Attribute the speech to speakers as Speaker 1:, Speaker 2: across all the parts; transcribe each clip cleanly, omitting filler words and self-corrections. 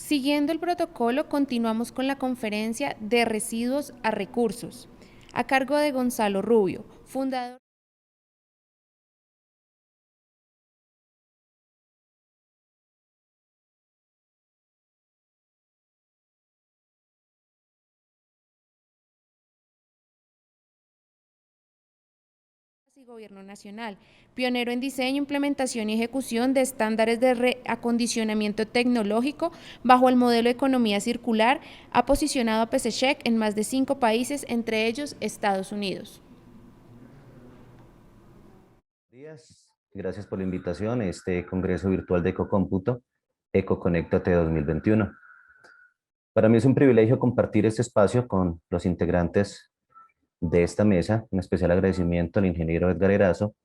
Speaker 1: Siguiendo el protocolo, continuamos con la conferencia de residuos a recursos, a cargo de Gonzalo Rubio, fundador y Gobierno Nacional, pionero en diseño, implementación y ejecución de estándares de reacondicionamiento tecnológico bajo el modelo de economía circular, ha posicionado a PCcheck en más de 5 países, entre ellos Estados Unidos.
Speaker 2: Días. Gracias por la invitación a este Congreso Virtual de Ecocómputo, EcoConéctate 2021. Para mí es un privilegio compartir este espacio con los integrantes de esta mesa. Un especial agradecimiento al ingeniero Edgar Erazo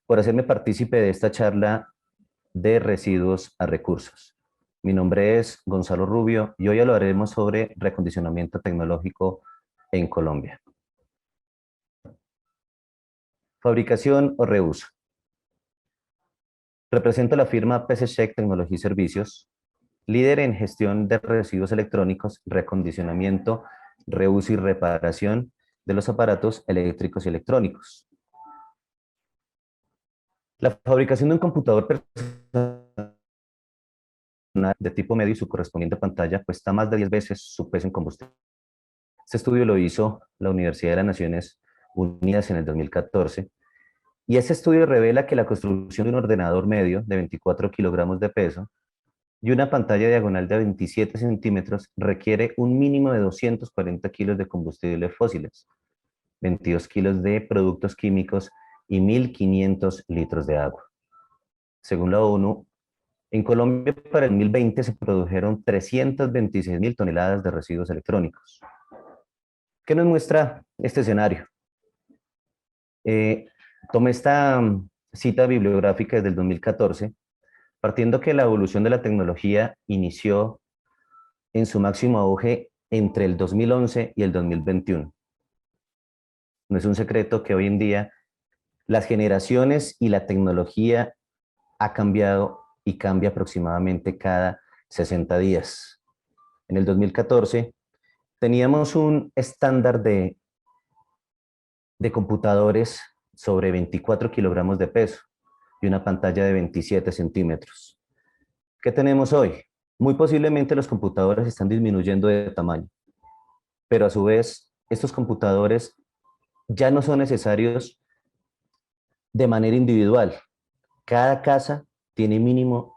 Speaker 2: por hacerme partícipe de esta charla de residuos a recursos. Mi nombre es Gonzalo Rubio y hoy hablaremos sobre reacondicionamiento tecnológico en Colombia. Fabricación o reuso. Represento la firma PCcheck Tecnología y Servicios, líder en gestión de residuos electrónicos, reacondicionamiento, reuso y reparación de los aparatos eléctricos y electrónicos. La fabricación de un computador personal de tipo medio y su correspondiente pantalla cuesta más de 10 veces su peso en combustible. Este estudio lo hizo la Universidad de las Naciones Unidas en el 2014 y este estudio revela que la construcción de un ordenador medio de 24 kilogramos de peso y una pantalla diagonal de 27 centímetros requiere un mínimo de 240 kilos de combustibles fósiles, 22 kilos de productos químicos y 1.500 litros de agua. Según la ONU, en Colombia para el 2020 se produjeron 326.000 toneladas de residuos electrónicos. ¿Qué nos muestra este escenario? Tomé esta cita bibliográfica desde el 2014, partiendo que la evolución de la tecnología inició en su máximo auge entre el 2011 y el 2021. No es un secreto que hoy en día las generaciones y la tecnología ha cambiado y cambia aproximadamente cada 60 días. En el 2014 teníamos un estándar de computadores sobre 24 kilogramos de peso y una pantalla de 27 centímetros. ¿Qué tenemos hoy? Muy posiblemente los computadores están disminuyendo de tamaño, pero a su vez estos computadores ya no son necesarios de manera individual. Cada casa tiene mínimo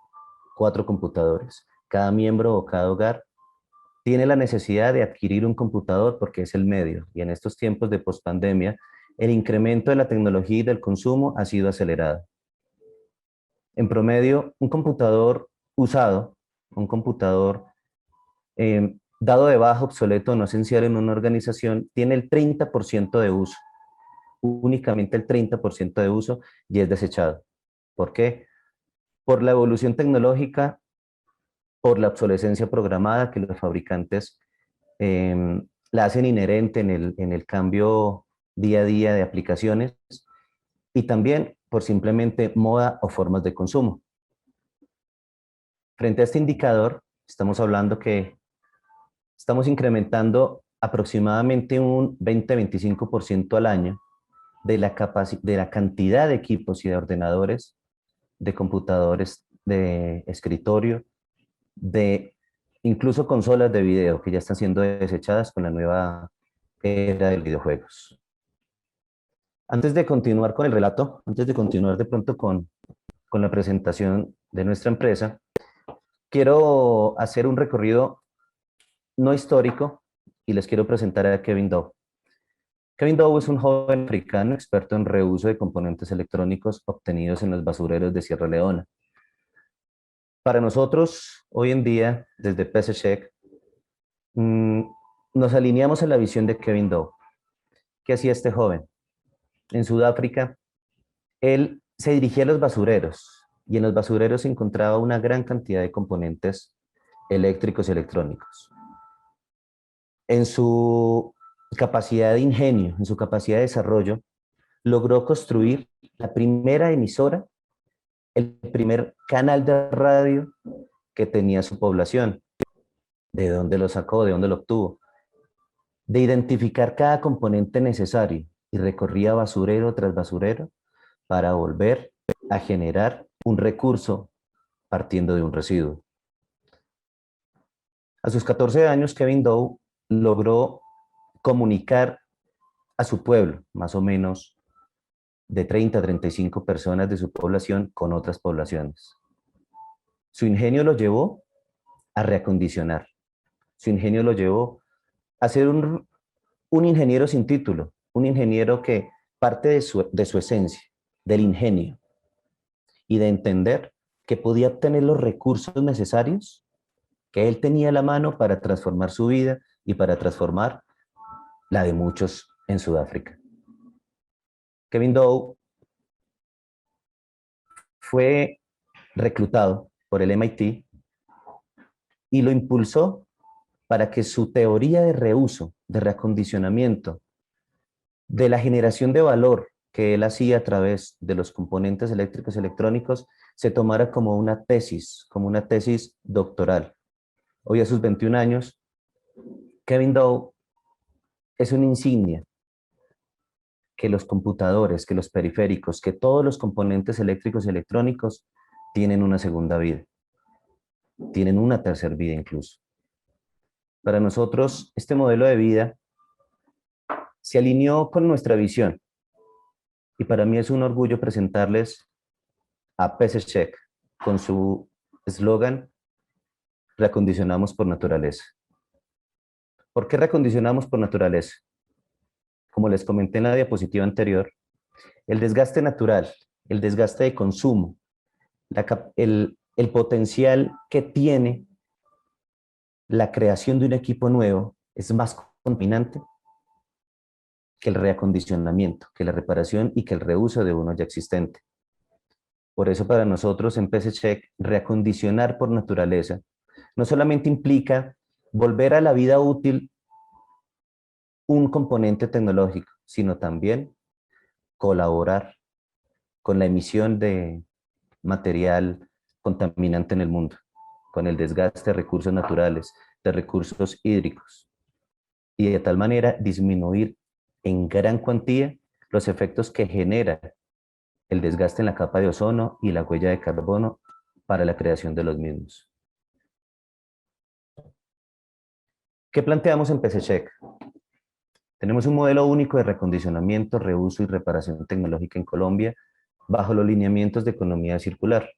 Speaker 2: 4 computadores. Cada miembro o cada hogar tiene la necesidad de adquirir un computador porque es el medio. Y en estos tiempos de pospandemia, el incremento de la tecnología y del consumo ha sido acelerado. En promedio, un computador usado, un computador dado de baja, obsoleto, no esencial en una organización, tiene el 30% de uso, únicamente el 30% de uso y es desechado. ¿Por qué? Por la evolución tecnológica, por la obsolescencia programada que los fabricantes la hacen inherente en el cambio día a día de aplicaciones y también por simplemente moda o formas de consumo. Frente a este indicador, estamos hablando que estamos incrementando aproximadamente un 20-25% al año de la cantidad de equipos y de ordenadores, de computadores de escritorio, de incluso consolas de video que ya están siendo desechadas con la nueva era de videojuegos. Antes de continuar con el relato, antes de continuar de pronto con la presentación de nuestra empresa, quiero hacer un recorrido no histórico y les quiero presentar a Kevin Doe. Kevin Doe es un joven africano experto en reuso de componentes electrónicos obtenidos en los basureros de Sierra Leona. Para nosotros, hoy en día, desde PCcheck, nos alineamos a la visión de Kevin Doe. ¿Qué hacía este joven? En Sudáfrica, él se dirigía a los basureros y en los basureros se encontraba una gran cantidad de componentes eléctricos y electrónicos. En su capacidad de ingenio, en su capacidad de desarrollo, logró construir la primera emisora, el primer canal de radio que tenía su población. ¿De dónde lo sacó? ¿De dónde lo obtuvo? De identificar cada componente necesario y recorría basurero tras basurero para volver a generar un recurso partiendo de un residuo. A sus 14 años, Kevin Doe logró comunicar a su pueblo, más o menos de 30 a 35 personas de su población con otras poblaciones. Su ingenio lo llevó a reacondicionar. Su ingenio lo llevó a ser un ingeniero sin título, un ingeniero que parte de su esencia, del ingenio, y de entender que podía obtener los recursos necesarios que él tenía a la mano para transformar su vida y para transformar la de muchos en Sudáfrica. Kevin Doe fue reclutado por el MIT y lo impulsó para que su teoría de reuso, de reacondicionamiento, de la generación de valor que él hacía a través de los componentes eléctricos y electrónicos, se tomara como una tesis doctoral. Hoy a sus 21 años, Kevin Doe es una insignia que los computadores, que los periféricos, que todos los componentes eléctricos y electrónicos tienen una segunda vida, tienen una tercera vida incluso. Para nosotros, este modelo de vida se alineó con nuestra visión y para mí es un orgullo presentarles a PCcheck con su eslogan Reacondicionamos por naturaleza. ¿Por qué reacondicionamos por naturaleza? Como les comenté en la diapositiva anterior, el desgaste natural, el desgaste de consumo, el potencial que tiene la creación de un equipo nuevo es más contaminante que el reacondicionamiento, que la reparación y que el reuso de uno ya existente. Por eso para nosotros en PCcheck, reacondicionar por naturaleza no solamente implica volver a la vida útil un componente tecnológico, sino también colaborar con la emisión de material contaminante en el mundo, con el desgaste de recursos naturales, de recursos hídricos, y de tal manera disminuir en gran cuantía los efectos que genera el desgaste en la capa de ozono y la huella de carbono para la creación de los mismos. ¿Qué planteamos en PCcheck? Tenemos un modelo único de recondicionamiento, reuso y reparación tecnológica en Colombia bajo los lineamientos de economía circular.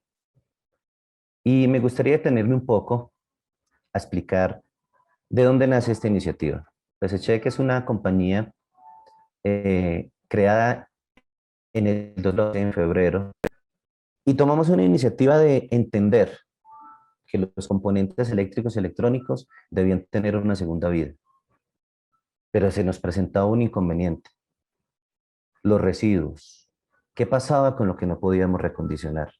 Speaker 2: Y me gustaría detenerme un poco a explicar de dónde nace esta iniciativa. PCcheck es una compañía creada en el 12 de febrero y tomamos una iniciativa de entender que los componentes eléctricos y electrónicos debían tener una segunda vida. Pero se nos presentaba un inconveniente. Los residuos. ¿Qué pasaba con lo que no podíamos recondicionar?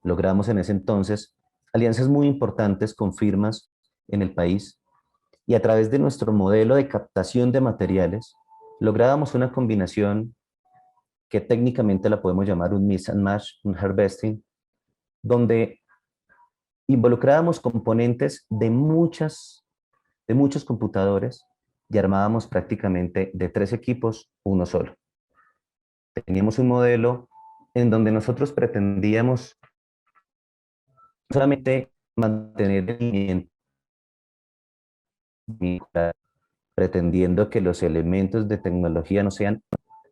Speaker 2: Logramos en ese entonces alianzas muy importantes con firmas en el país y a través de nuestro modelo de captación de materiales lográbamos una combinación que técnicamente la podemos llamar un mix and match, un harvesting, donde involucrábamos componentes de muchos computadores y armábamos prácticamente de 3 equipos uno solo. Teníamos un modelo en donde nosotros pretendíamos solamente mantener el movimiento, pretendiendo que los elementos de tecnología no sean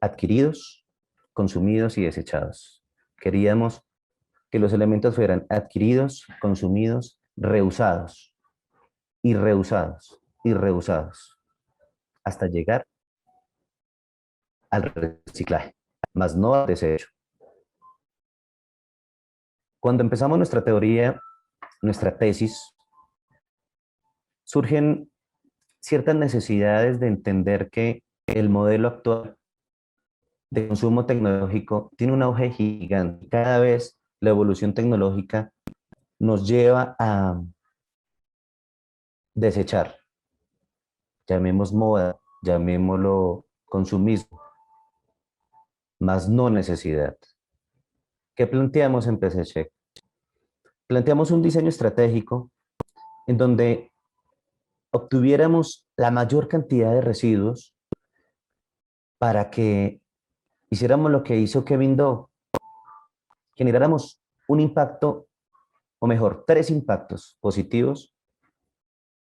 Speaker 2: adquiridos, consumidos y desechados. Queríamos que los elementos fueran adquiridos, consumidos, reusados, y reusados, y reusados, hasta llegar al reciclaje, más no al desecho. Cuando empezamos nuestra teoría, nuestra tesis, surgen ciertas necesidades de entender que el modelo actual de consumo tecnológico tiene un auge gigante. Cada vez la evolución tecnológica nos lleva a desechar, llamemos moda, llamémoslo consumismo, más no necesidad. ¿Qué planteamos en PCcheck? Planteamos un diseño estratégico en donde obtuviéramos la mayor cantidad de residuos para que hiciéramos lo que hizo Kevin Doe, generáramos un impacto, o mejor, tres impactos positivos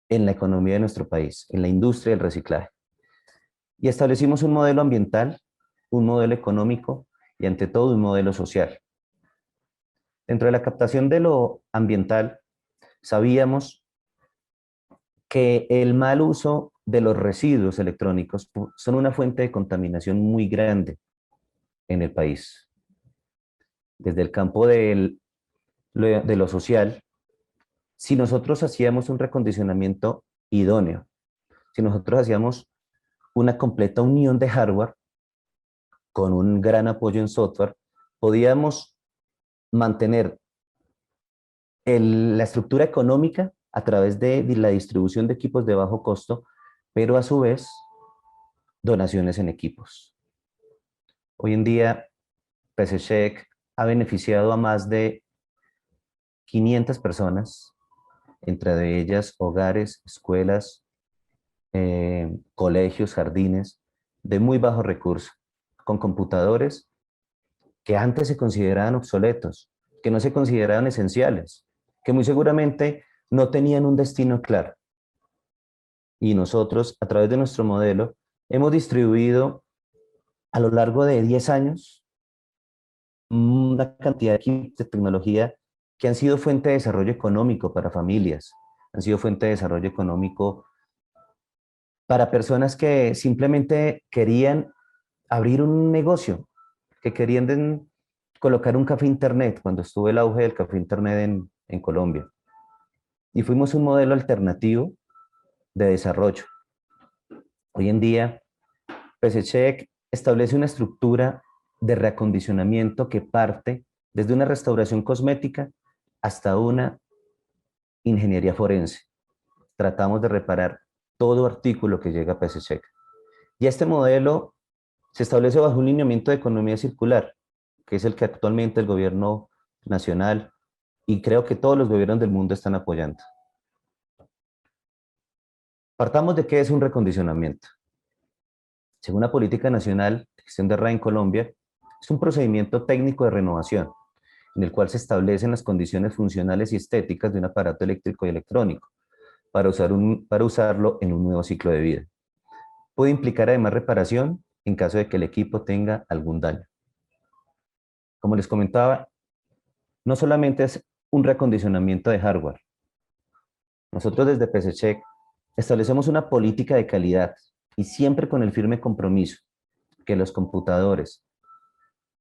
Speaker 2: en la economía de nuestro país, en la industria del reciclaje. Y establecimos un modelo ambiental, un modelo económico y ante todo un modelo social. Dentro de la captación de lo ambiental, sabíamos que el mal uso de los residuos electrónicos son una fuente de contaminación muy grande en el país. Desde el campo de lo social, si nosotros hacíamos un recondicionamiento idóneo, si nosotros hacíamos una completa unión de hardware con un gran apoyo en software, podíamos mantener la estructura económica a través de la distribución de equipos de bajo costo, pero a su vez donaciones en equipos. Hoy en día, PCCheck ha beneficiado a más de 500 personas, entre ellas hogares, escuelas, colegios, jardines, de muy bajo recurso, con computadores que antes se consideraban obsoletos, que no se consideraban esenciales, que muy seguramente no tenían un destino claro. Y nosotros, a través de nuestro modelo, hemos distribuido a lo largo de 10 años una cantidad de equipos de tecnología que han sido fuente de desarrollo económico para familias, han sido fuente de desarrollo económico para personas que simplemente querían abrir un negocio, que querían colocar un café internet cuando estuvo el auge del café internet en Colombia. Y fuimos un modelo alternativo de desarrollo. Hoy en día, PCCheck establece una estructura de reacondicionamiento que parte desde una restauración cosmética hasta una ingeniería forense. Tratamos de reparar todo artículo que llega a PCCheck. Y este modelo se establece bajo un lineamiento de economía circular, que es el que actualmente el gobierno nacional y creo que todos los gobiernos del mundo están apoyando. Partamos de qué es un recondicionamiento. Según la Política Nacional de Gestión de RA en Colombia, es un procedimiento técnico de renovación en el cual se establecen las condiciones funcionales y estéticas de un aparato eléctrico y electrónico para usarlo en un nuevo ciclo de vida. Puede implicar además reparación en caso de que el equipo tenga algún daño. Como les comentaba, no solamente es un recondicionamiento de hardware. Nosotros desde PCCheck establecemos una política de calidad y siempre con el firme compromiso que los computadores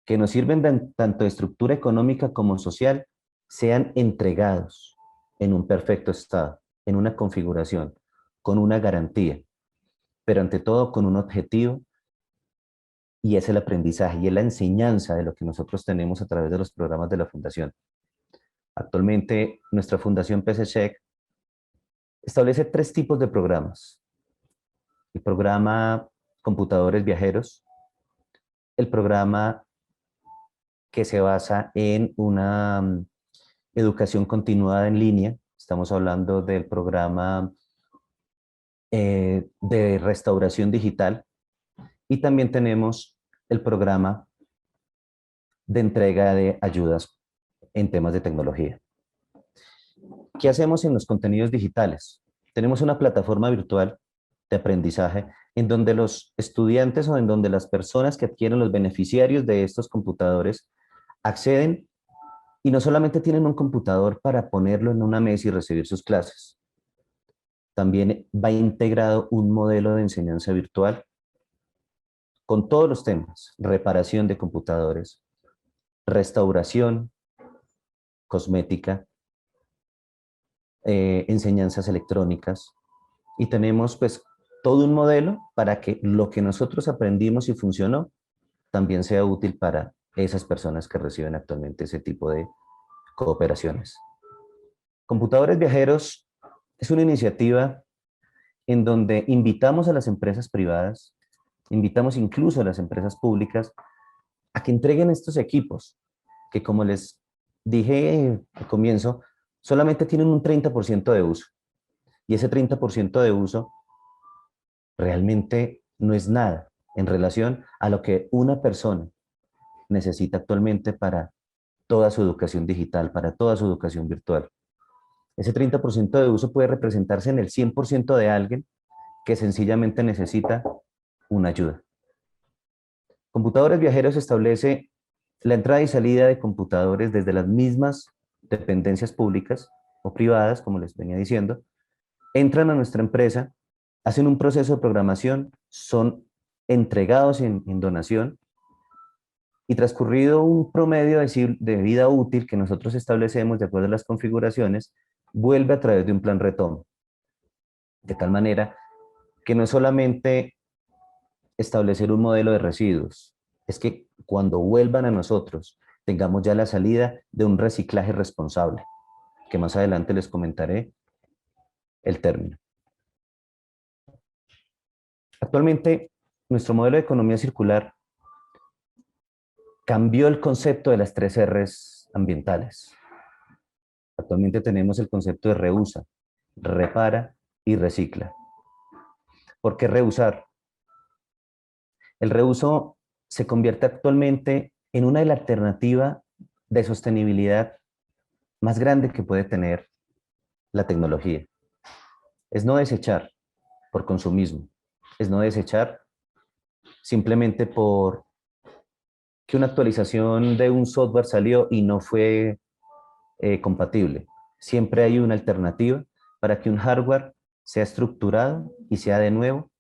Speaker 2: que nos sirven tanto de estructura económica como social sean entregados en un perfecto estado, en una configuración, con una garantía, pero ante todo con un objetivo, y es el aprendizaje y es la enseñanza de lo que nosotros tenemos a través de los programas de la Fundación. Actualmente, nuestra Fundación PCCheck establece tres tipos de programas. El programa Computadores Viajeros, el programa que se basa en una educación continuada en línea. Estamos hablando del programa de restauración digital y también tenemos el programa de entrega de ayudas en temas de tecnología. ¿Qué hacemos en los contenidos digitales? Tenemos una plataforma virtual de aprendizaje en donde los estudiantes o en donde las personas que adquieren los beneficiarios de estos computadores acceden y no solamente tienen un computador para ponerlo en una mesa y recibir sus clases. También va integrado un modelo de enseñanza virtual con todos los temas: reparación de computadores, restauración, cosmética, enseñanzas electrónicas. Y tenemos pues todo un modelo para que lo que nosotros aprendimos y funcionó también sea útil para esas personas que reciben actualmente ese tipo de cooperaciones. Computadores Viajeros es una iniciativa en donde invitamos a las empresas privadas, invitamos incluso a las empresas públicas a que entreguen estos equipos, que como les dije al comienzo, solamente tienen un 30% de uso. Y ese 30% de uso realmente no es nada en relación a lo que una persona necesita actualmente para toda su educación digital, para toda su educación virtual. Ese 30% de uso puede representarse en el 100% de alguien que sencillamente necesita una ayuda. Computadores Viajeros establece la entrada y salida de computadores desde las mismas dependencias públicas o privadas, como les venía diciendo, entran a nuestra empresa, hacen un proceso de programación, son entregados en donación y transcurrido un promedio de vida útil que nosotros establecemos de acuerdo a las configuraciones, vuelve a través de un plan retomo. De tal manera que no es solamente establecer un modelo de residuos, es que cuando vuelvan a nosotros tengamos ya la salida de un reciclaje responsable, que más adelante les comentaré el término. Actualmente, nuestro modelo de economía circular cambió el concepto de las 3 R's ambientales. Actualmente tenemos el concepto de reusa, repara y recicla. ¿Por qué reusar? El reuso se convierte actualmente en una de las alternativas de sostenibilidad más grande que puede tener la tecnología. Es no desechar por consumismo, es no desechar simplemente por que una actualización de un software salió y no fue compatible. Siempre hay una alternativa para que un hardware sea estructurado y sea de nuevo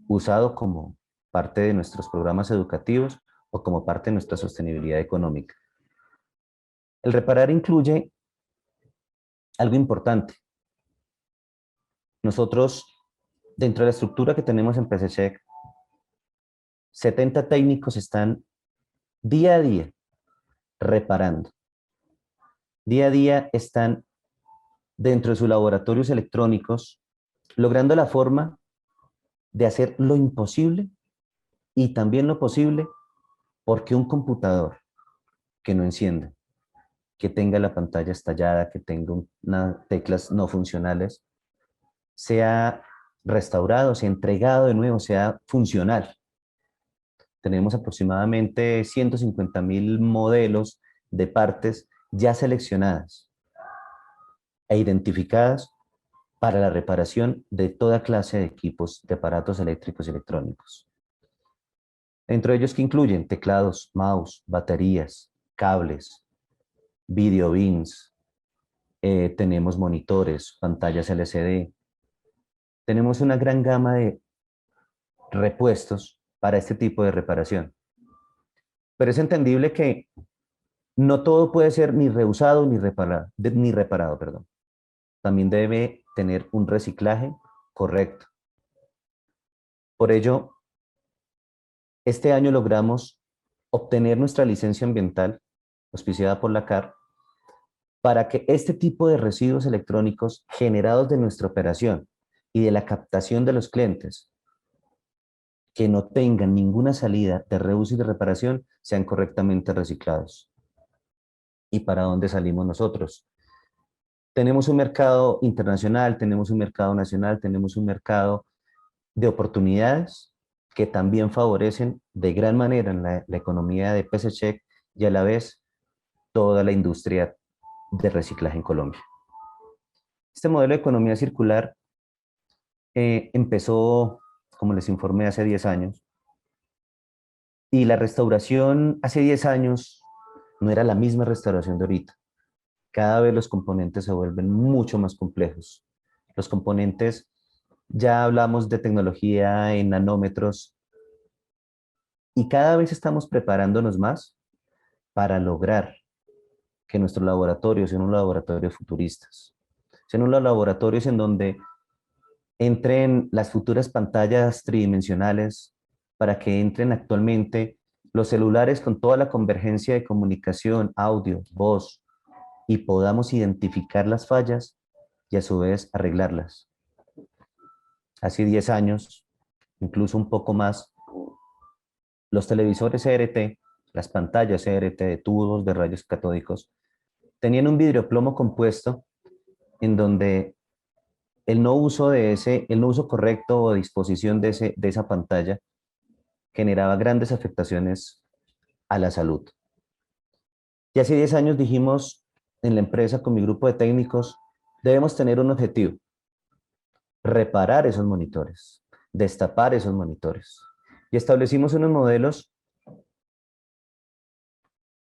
Speaker 2: usado como parte de nuestros programas educativos o como parte de nuestra sostenibilidad económica. El reparar incluye algo importante. Nosotros, dentro de la estructura que tenemos en PCCheck, 70 técnicos están día a día reparando. Día a día están dentro de sus laboratorios electrónicos logrando la forma de hacer lo imposible y también lo posible porque un computador que no encienda, que tenga la pantalla estallada, que tenga unas teclas no funcionales, sea restaurado, sea entregado de nuevo, sea funcional. Tenemos aproximadamente 150.000 modelos de partes ya seleccionadas e identificadas para la reparación de toda clase de equipos, de aparatos eléctricos y electrónicos. Entre ellos que incluyen teclados, mouse, baterías, cables, video beams, tenemos monitores, pantallas LCD. Tenemos una gran gama de repuestos para este tipo de reparación. Pero es entendible que no todo puede ser ni reusado ni reparado, perdón. También debe tener un reciclaje correcto. Por ello, este año logramos obtener nuestra licencia ambiental, auspiciada por la CAR, para que este tipo de residuos electrónicos generados de nuestra operación y de la captación de los clientes, que no tengan ninguna salida de reuso y de reparación, sean correctamente reciclados. ¿Y para dónde salimos nosotros? Tenemos un mercado internacional, tenemos un mercado nacional, tenemos un mercado de oportunidades que también favorecen de gran manera en la economía de PCCheck y a la vez toda la industria de reciclaje en Colombia. Este modelo de economía circular empezó, como les informé, hace 10 años, y la restauración hace 10 años no era la misma restauración de ahorita. Cada vez los componentes se vuelven mucho más complejos. Los componentes, ya hablamos de tecnología en nanómetros, y cada vez estamos preparándonos más para lograr que nuestros laboratorios sean unos laboratorios futuristas. Sean unos laboratorios en donde entren las futuras pantallas tridimensionales, para que entren actualmente los celulares con toda la convergencia de comunicación, audio, voz, y podamos identificar las fallas y a su vez arreglarlas. Hace 10 años, incluso un poco más, los televisores CRT, las pantallas CRT de tubos de rayos catódicos, tenían un vidrio plomo compuesto en donde el no uso correcto o disposición de esa pantalla generaba grandes afectaciones a la salud. Y hace 10 años dijimos en la empresa con mi grupo de técnicos, debemos tener un objetivo: reparar esos monitores, destapar esos monitores. Y establecimos unos modelos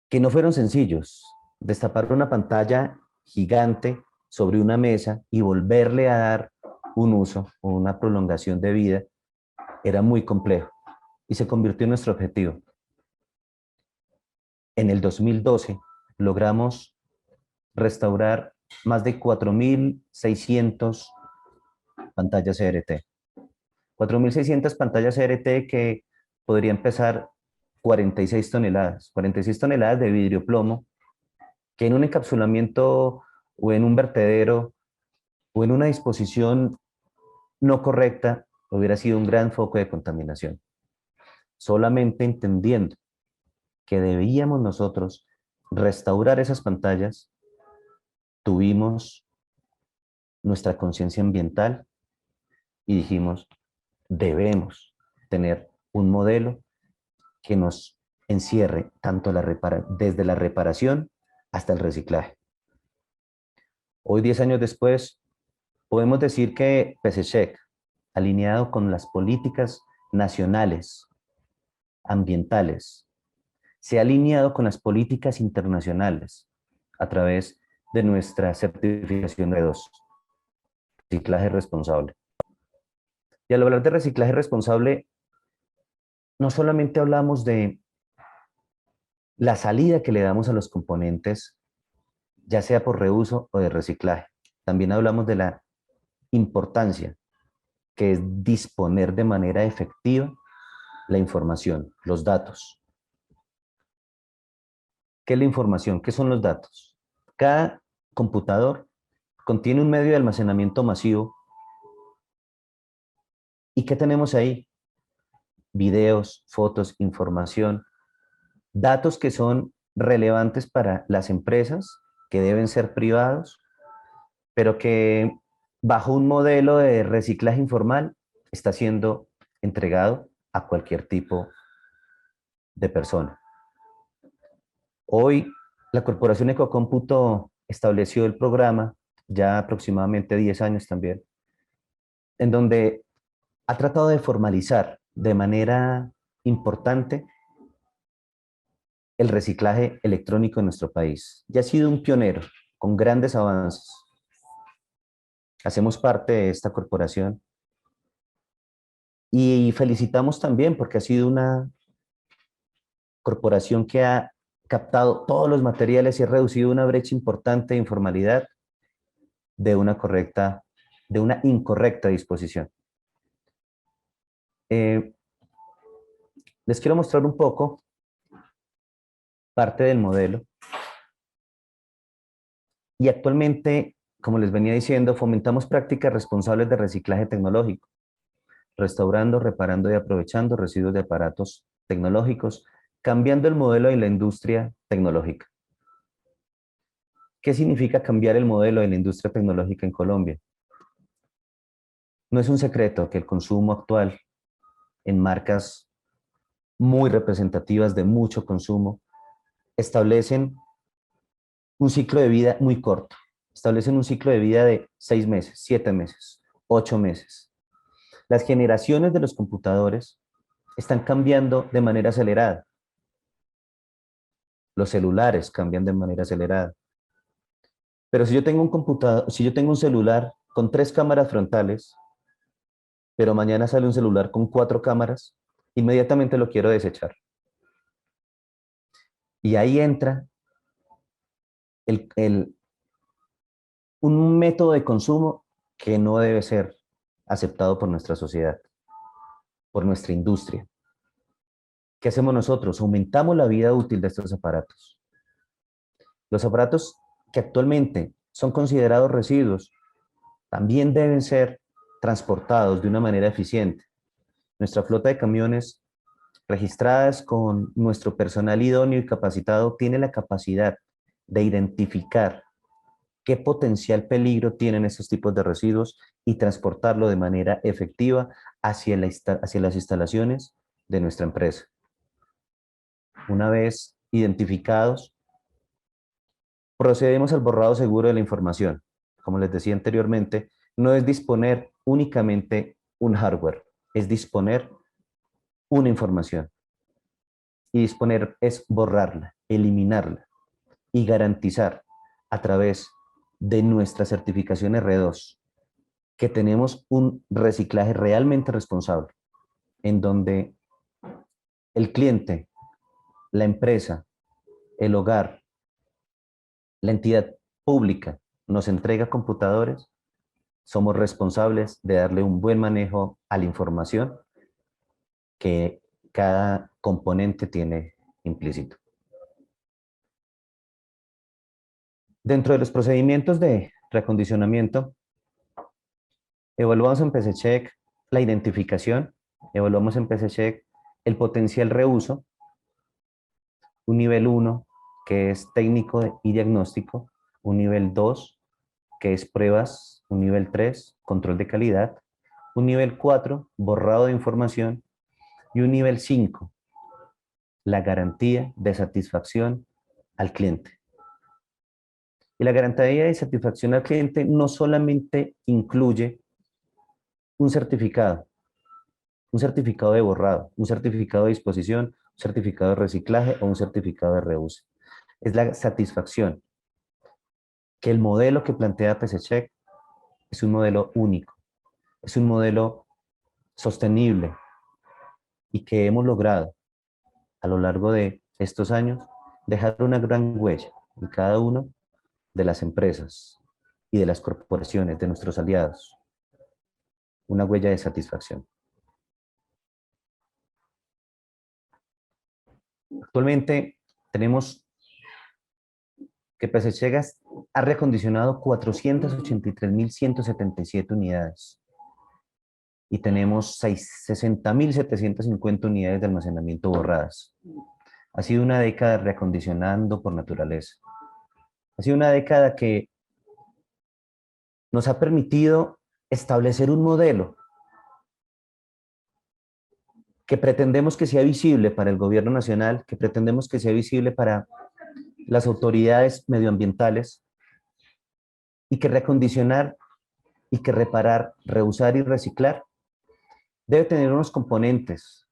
Speaker 2: que no fueron sencillos. Destapar una pantalla gigante sobre una mesa y volverle a dar un uso o una prolongación de vida era muy complejo y se convirtió en nuestro objetivo. En el 2012 logramos restaurar más de 4.600 pantallas CRT. 4.600 pantallas CRT que podrían pesar 46 toneladas. 46 toneladas de vidrio plomo que en un encapsulamiento o en un vertedero o en una disposición no correcta hubiera sido un gran foco de contaminación. Solamente entendiendo que debíamos nosotros restaurar esas pantallas, tuvimos nuestra conciencia ambiental y dijimos, debemos tener un modelo que nos encierre tanto desde la reparación hasta el reciclaje. Hoy, 10 años después, podemos decir que PCCheck, alineado con las políticas nacionales, ambientales, se ha alineado con las políticas internacionales a través de nuestra certificación de reciclaje responsable. Y al hablar de reciclaje responsable, no solamente hablamos de la salida que le damos a los componentes, ya sea por reuso o de reciclaje. También hablamos de la importancia que es disponer de manera efectiva la información, los datos. ¿Qué es la información? ¿Qué son los datos? Cada computador contiene un medio de almacenamiento masivo. ¿Y qué tenemos ahí? Videos, fotos, información, datos que son relevantes para las empresas, que deben ser privados, pero que bajo un modelo de reciclaje informal está siendo entregado a cualquier tipo de persona. Hoy la Corporación Ecocómputo estableció el programa, ya aproximadamente 10 años también, en donde ha tratado de formalizar de manera importante el reciclaje electrónico en nuestro país. Ya ha sido un pionero con grandes avances. Hacemos parte de esta corporación y felicitamos también porque ha sido una corporación que ha captado todos los materiales y ha reducido una brecha importante de informalidad de una incorrecta disposición. Les quiero mostrar un poco parte del modelo. Y actualmente, como les venía diciendo, fomentamos prácticas responsables de reciclaje tecnológico, restaurando, reparando y aprovechando residuos de aparatos tecnológicos, cambiando el modelo de la industria tecnológica. ¿Qué significa cambiar el modelo de la industria tecnológica en Colombia? No es un secreto que el consumo actual en marcas muy representativas de mucho consumo establecen un ciclo de vida muy corto. Establecen un ciclo de vida de 6 meses, 7 meses, 8 meses. Las generaciones de los computadores están cambiando de manera acelerada. Los celulares cambian de manera acelerada. Pero si yo tengo un computador, si yo tengo un celular con 3 cámaras frontales, pero mañana sale un celular con 4 cámaras, inmediatamente lo quiero desechar. Y ahí entra un método de consumo que no debe ser aceptado por nuestra sociedad, por nuestra industria. ¿Qué hacemos nosotros? Aumentamos la vida útil de estos aparatos. Los aparatos que actualmente son considerados residuos también deben ser transportados de una manera eficiente. Nuestra flota de camiones registradas con nuestro personal idóneo y capacitado tiene la capacidad de identificar qué potencial peligro tienen estos tipos de residuos y transportarlo de manera efectiva hacia las instalaciones de nuestra empresa. Una vez identificados, procedemos al borrado seguro de la información. Como les decía anteriormente, no es disponer únicamente un hardware, es disponer una información. Y disponer es borrarla, eliminarla y garantizar a través de nuestra certificación R2 que tenemos un reciclaje realmente responsable, en donde el cliente, la empresa, el hogar, la entidad pública nos entrega computadores, somos responsables de darle un buen manejo a la información que cada componente tiene implícito. Dentro de los procedimientos de reacondicionamiento, evaluamos en PCCheck la identificación, evaluamos en PCCheck el potencial reuso, un nivel 1 que es técnico y diagnóstico, un nivel 2 que es pruebas, un nivel 3 control de calidad, un nivel 4 borrado de información y un nivel 5 la garantía de satisfacción al cliente. Y la garantía de satisfacción al cliente no solamente incluye un certificado de borrado, un certificado de disposición, un certificado de reciclaje o un certificado de reuso. Es la satisfacción que el modelo que plantea PCCheck es un modelo único, es un modelo sostenible y que hemos logrado a lo largo de estos años dejar una gran huella en cada uno de las empresas y de las corporaciones, de nuestros aliados, una huella de satisfacción. Actualmente tenemos que PCCheck ha reacondicionado 483.177 unidades y tenemos 60.750 unidades de almacenamiento borradas. Ha sido una década reacondicionando por naturaleza. Ha sido una década que nos ha permitido establecer un modelo que pretendemos que sea visible para el gobierno nacional, que pretendemos que sea visible para las autoridades medioambientales y que reacondicionar y que reparar, reusar y reciclar debe tener unos componentes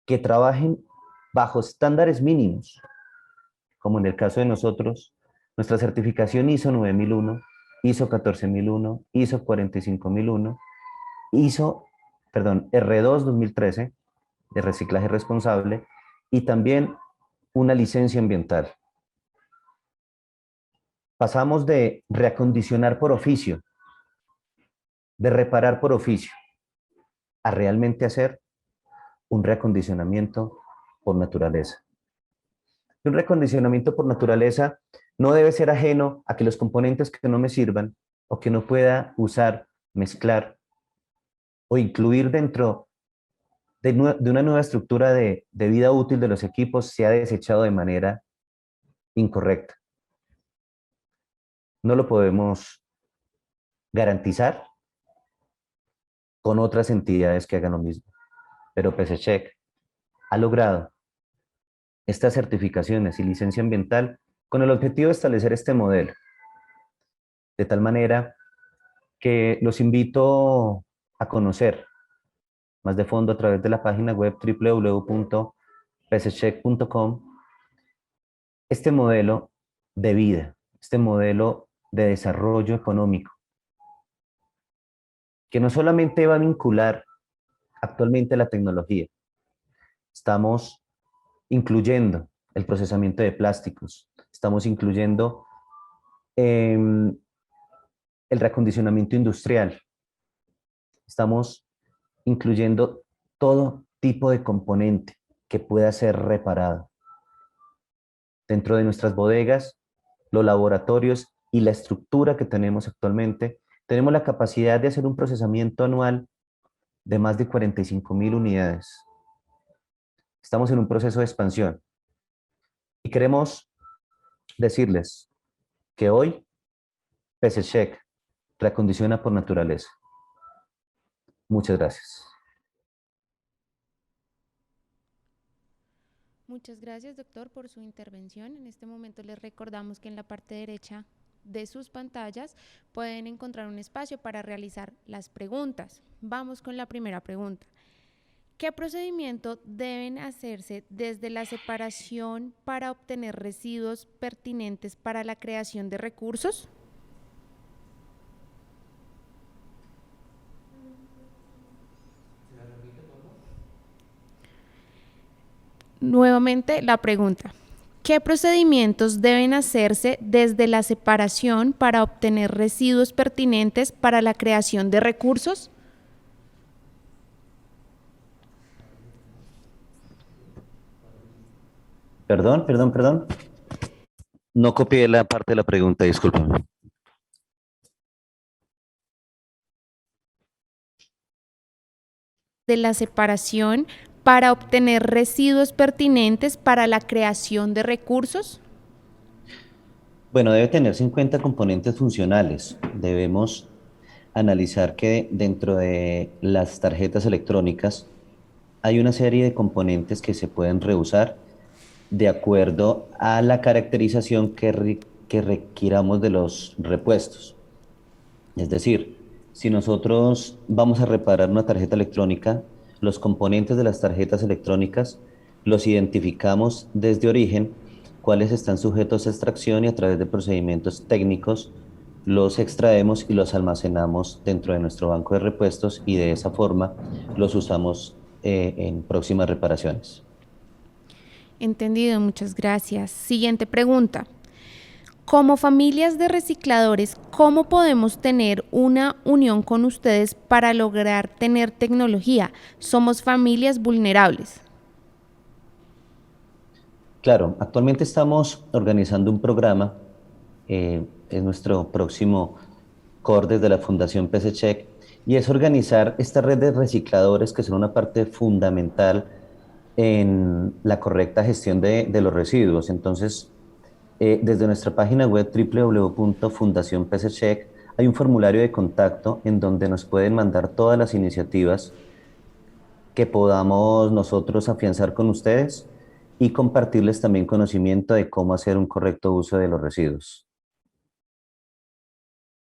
Speaker 2: que trabajen bajo estándares mínimos, como en el caso de nosotros, nuestra certificación ISO 9001, ISO 14001, ISO 45001, R2 2013 de reciclaje responsable y también una licencia ambiental. Pasamos de reacondicionar por oficio, de reparar por oficio, a realmente hacer un reacondicionamiento por naturaleza. Un reacondicionamiento por naturaleza no debe ser ajeno a que los componentes que no me sirvan o que no pueda usar, mezclar o incluir dentro de una nueva estructura de vida útil de los equipos sea desechado de manera incorrecta. No lo podemos garantizar con otras entidades que hagan lo mismo, pero PCCheck ha logrado estas certificaciones y licencia ambiental con el objetivo de establecer este modelo, de tal manera que los invito a conocer más de fondo a través de la página web www.pccheck.com este modelo de vida, este modelo de desarrollo económico, que no solamente va a vincular actualmente la tecnología, estamos incluyendo el procesamiento de plásticos, estamos incluyendo el reacondicionamiento industrial, estamos incluyendo todo tipo de componente que pueda ser reparado. Dentro de nuestras bodegas, los laboratorios y la estructura que tenemos actualmente, tenemos la capacidad de hacer un procesamiento anual de más de 45.000 unidades. Estamos en un proceso de expansión y queremos decirles que hoy PCCheck reacondiciona por naturaleza. Muchas gracias.
Speaker 1: Muchas gracias, doctor, por su intervención. En este momento les recordamos que en la parte derecha de sus pantallas pueden encontrar un espacio para realizar las preguntas. Vamos con la primera pregunta. ¿Qué procedimiento deben hacerse desde la separación para obtener residuos pertinentes para la creación de recursos? Nuevamente la pregunta. ¿Qué procedimientos deben hacerse desde la separación para obtener residuos pertinentes para la creación de recursos?
Speaker 2: Perdón. No copié la parte de la pregunta, discúlpame.
Speaker 1: De la separación para obtener residuos pertinentes para la creación de recursos.
Speaker 2: Bueno, debe tenerse en cuenta componentes funcionales. Debemos analizar que dentro de las tarjetas electrónicas hay una serie de componentes que se pueden reusar de acuerdo a la caracterización que requiramos de los repuestos. Es decir, si nosotros vamos a reparar una tarjeta electrónica, los componentes de las tarjetas electrónicas los identificamos desde origen, cuáles están sujetos a extracción y a través de procedimientos técnicos los extraemos y los almacenamos dentro de nuestro banco de repuestos y de esa forma los usamos en próximas reparaciones.
Speaker 1: Entendido, muchas gracias. Siguiente pregunta. Como familias de recicladores, ¿cómo podemos tener una unión con ustedes para lograr tener tecnología? Somos familias vulnerables.
Speaker 2: Claro, actualmente estamos organizando un programa, es nuestro próximo core desde la Fundación PCCheck, y es organizar esta red de recicladores que son una parte fundamental en la correcta gestión de los residuos. Entonces, desde nuestra página web www.fundacionpccheck hay un formulario de contacto en donde nos pueden mandar todas las iniciativas que podamos nosotros afianzar con ustedes y compartirles también conocimiento de cómo hacer un correcto uso de los residuos.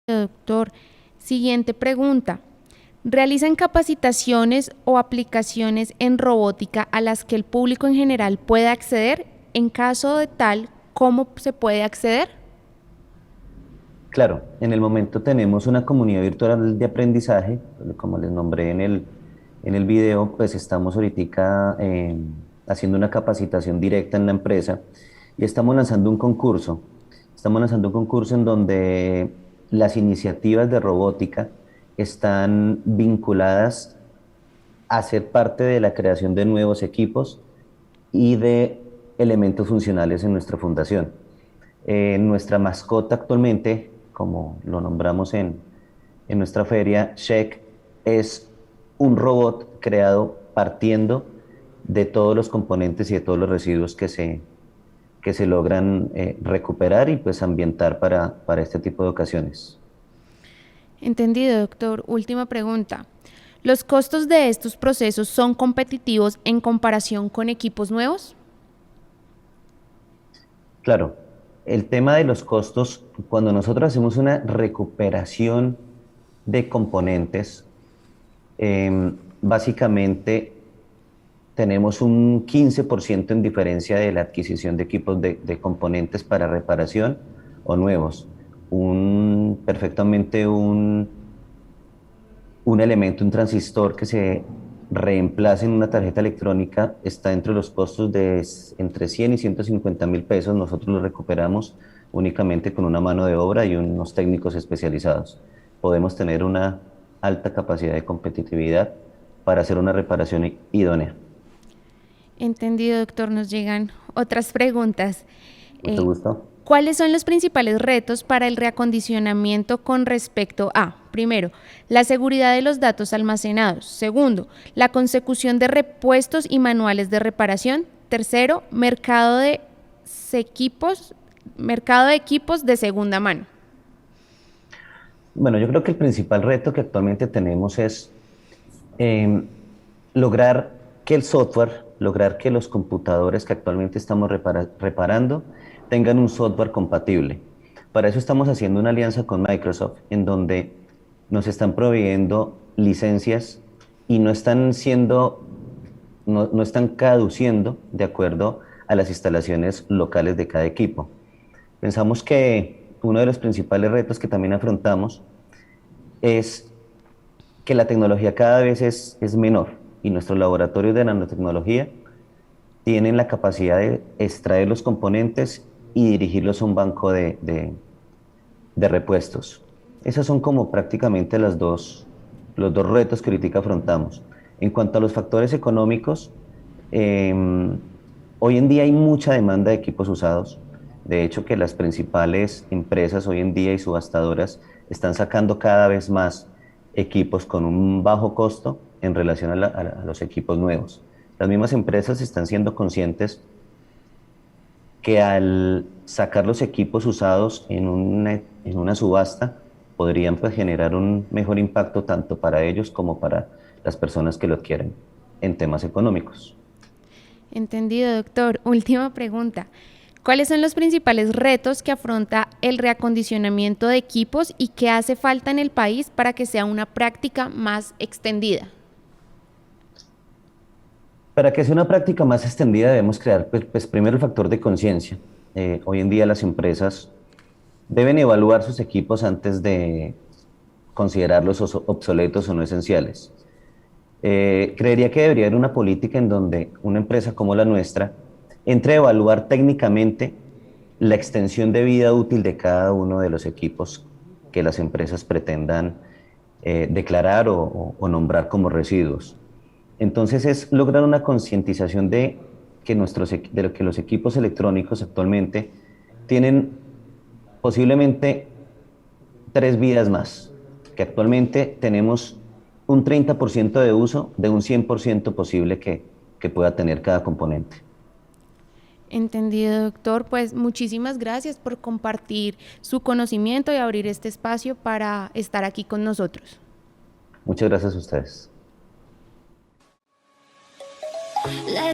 Speaker 1: Doctor, siguiente pregunta. ¿Realizan capacitaciones o aplicaciones en robótica a las que el público en general pueda acceder? En caso de tal, ¿cómo se puede acceder?
Speaker 2: Claro, en el momento tenemos una comunidad virtual de aprendizaje, como les nombré en el video, pues estamos ahorita haciendo una capacitación directa en la empresa y estamos lanzando un concurso. Estamos lanzando un concurso en donde las iniciativas de robótica están vinculadas a ser parte de la creación de nuevos equipos y de elementos funcionales en nuestra fundación. Nuestra mascota actualmente, como lo nombramos en nuestra feria, Check, es un robot creado partiendo de todos los componentes y de todos los residuos que se logran recuperar y pues ambientar para este tipo de ocasiones.
Speaker 1: Entendido, doctor. Última pregunta. ¿Los costos de estos procesos son competitivos en comparación con equipos nuevos?
Speaker 2: Claro, el tema de los costos, cuando nosotros hacemos una recuperación de componentes, básicamente tenemos un 15% en diferencia de la adquisición de equipos de componentes para reparación o nuevos. Perfectamente un elemento, un transistor que se reemplace en una tarjeta electrónica está entre los costos de entre 100 y 150.000 pesos. Nosotros lo recuperamos únicamente con una mano de obra y unos técnicos especializados. Podemos tener una alta capacidad de competitividad para hacer una reparación idónea.
Speaker 1: Entendido, doctor. Nos llegan otras preguntas.
Speaker 2: Mucho gusto.
Speaker 1: ¿Cuáles son los principales retos para el reacondicionamiento con respecto a, primero, la seguridad de los datos almacenados? Segundo, la consecución de repuestos y manuales de reparación. Tercero, mercado de equipos de segunda mano.
Speaker 2: Bueno, yo creo que el principal reto que actualmente tenemos es eh, lograr que el software, lograr que los computadores que actualmente estamos reparando tengan un software compatible. Para eso estamos haciendo una alianza con Microsoft, en donde nos están proveyendo licencias y no están caduciendo de acuerdo a las instalaciones locales de cada equipo. Pensamos que uno de los principales retos que también afrontamos es que la tecnología cada vez es menor y nuestros laboratorios de nanotecnología tienen la capacidad de extraer los componentes y dirigirlos a un banco de repuestos. Esos son como prácticamente los dos retos que ahorita afrontamos. En cuanto a los factores económicos, eh, hoy en día hay mucha demanda de equipos usados. De hecho, que las principales empresas hoy en día y subastadoras están sacando cada vez más equipos con un bajo costo en relación a los equipos nuevos. Las mismas empresas están siendo conscientes que al sacar los equipos usados en una subasta podrían pues, generar un mejor impacto tanto para ellos como para las personas que lo adquieren en temas económicos.
Speaker 1: Entendido, doctor. Última pregunta. ¿Cuáles son los principales retos que afronta el reacondicionamiento de equipos y qué hace falta en el país para que sea una práctica más extendida?
Speaker 2: Para que sea una práctica más extendida debemos crear pues, primero el factor de conciencia. Hoy en día las empresas deben evaluar sus equipos antes de considerarlos obsoletos o no esenciales. Creería que debería haber una política en donde una empresa como la nuestra entre a evaluar técnicamente la extensión de vida útil de cada uno de los equipos que las empresas pretendan declarar o nombrar como residuos. Entonces es lograr una concientización de que, de lo que los equipos electrónicos actualmente tienen posiblemente 3 vidas más, que actualmente tenemos un 30% de uso de un 100% posible que pueda tener cada componente.
Speaker 1: Entendido, doctor. Pues muchísimas gracias por compartir su conocimiento y abrir este espacio para estar aquí con nosotros.
Speaker 2: Muchas gracias a ustedes.